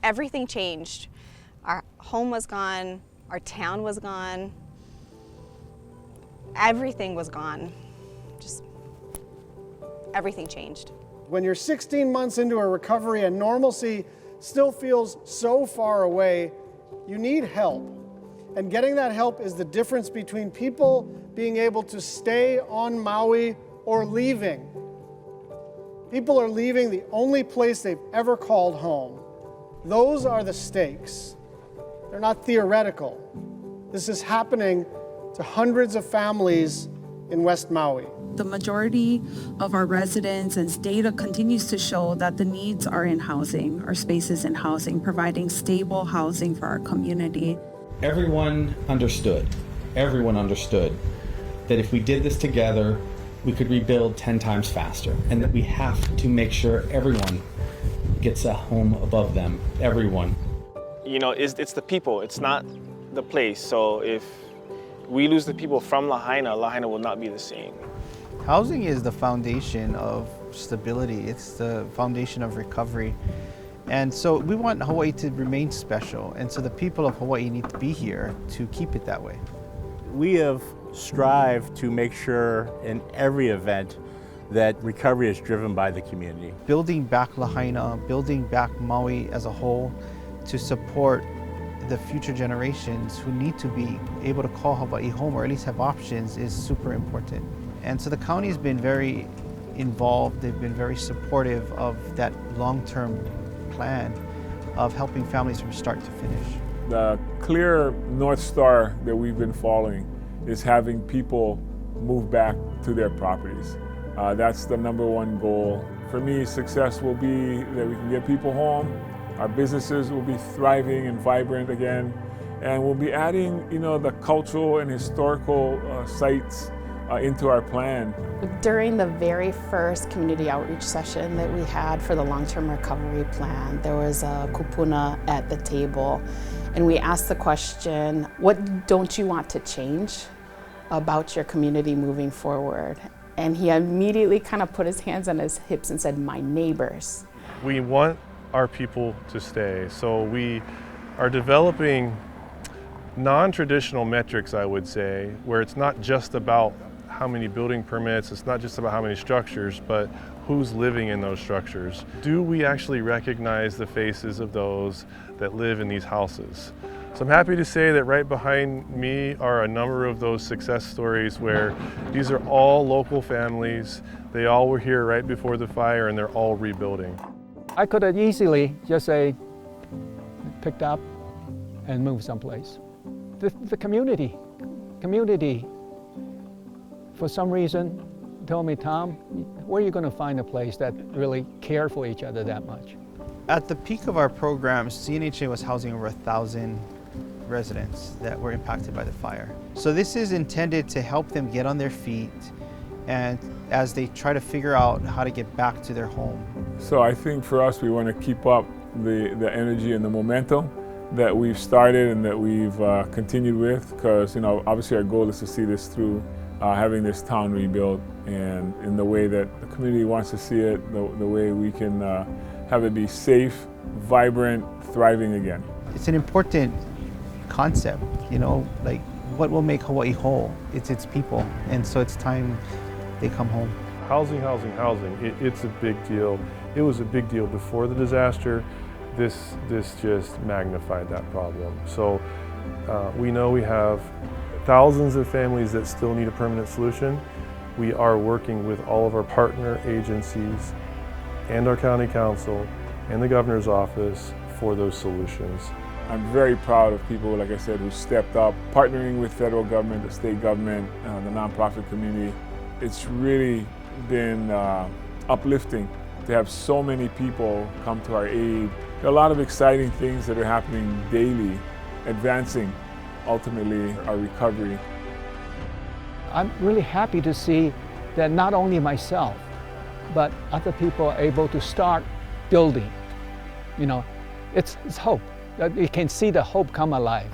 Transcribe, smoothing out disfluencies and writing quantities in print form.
everything changed. Our home was gone, our town was gone, everything was gone. Just everything changed. When you're 16 months into a recovery and normalcy still feels so far away, you need help. And getting that help is the difference between people being able to stay on Maui or leaving. People are leaving the only place they've ever called home. Those are the stakes. They're not theoretical. This is happening to hundreds of families in West Maui. The majority of our residents and data continues to show that the needs are in housing, our spaces in housing, providing stable housing for our community. Everyone understood that if we did this together, we could rebuild 10 times faster, and that we have to make sure everyone gets a home above them, everyone. You know, it's the people, it's not the place. So if we lose the people from Lahaina, Lahaina will not be the same. Housing is the foundation of stability. It's the foundation of recovery. And so we want Hawaii to remain special. And so the people of Hawaii need to be here to keep it that way. We have strived to make sure in every event that recovery is driven by the community. Building back Lahaina, building back Maui as a whole to support the future generations who need to be able to call Hawaii home or at least have options is super important. And so the county has been very involved. They've been very supportive of that long-term plan of helping families from start to finish. The clear North Star that we've been following is having people move back to their properties. That's the #1 goal. For me, success will be that we can get people home, our businesses will be thriving and vibrant again, and we'll be adding, the cultural and historical sites into our plan. During the very first community outreach session that we had for the long-term recovery plan, there was a kūpuna at the table, and we asked the question, what don't you want to change about your community moving forward? And he immediately kind of put his hands on his hips and said, my neighbors. We want our people to stay, so we are developing non-traditional metrics, I would say, where it's not just about how many building permits, it's not just about how many structures, but who's living in those structures. Do we actually recognize the faces of those that live in these houses? So I'm happy to say that right behind me are a number of those success stories where these are all local families. They all were here right before the fire and they're all rebuilding. I could have easily just say, picked up and moved someplace. The community, for some reason, told me, Tom, where are you going to find a place that really care for each other that much? At the peak of our programs, CNHA was housing over 1,000 residents that were impacted by the fire. So this is intended to help them get on their feet and as they try to figure out how to get back to their home. So I think for us, we want to keep up the energy and the momentum that we've started and that we've continued with, because obviously our goal is to see this through, having this town rebuilt and in the way that the community wants to see it, the way we can have it be safe, vibrant, thriving again. It's an important concept, like what will make Hawaii whole? It's its people, and so it's time they come home. Housing. It's a big deal. It was a big deal before the disaster. This just magnified that problem. So we know we have thousands of families that still need a permanent solution. We are working with all of our partner agencies and our county council and the governor's office for those solutions. I'm very proud of people, like I said, who stepped up, partnering with federal government, the state government, the nonprofit community. It's really been uplifting to have so many people come to our aid. There are a lot of exciting things that are happening daily, advancing ultimately our recovery. I'm really happy to see that not only myself, but other people are able to start building. It's hope. You can see the hope come alive.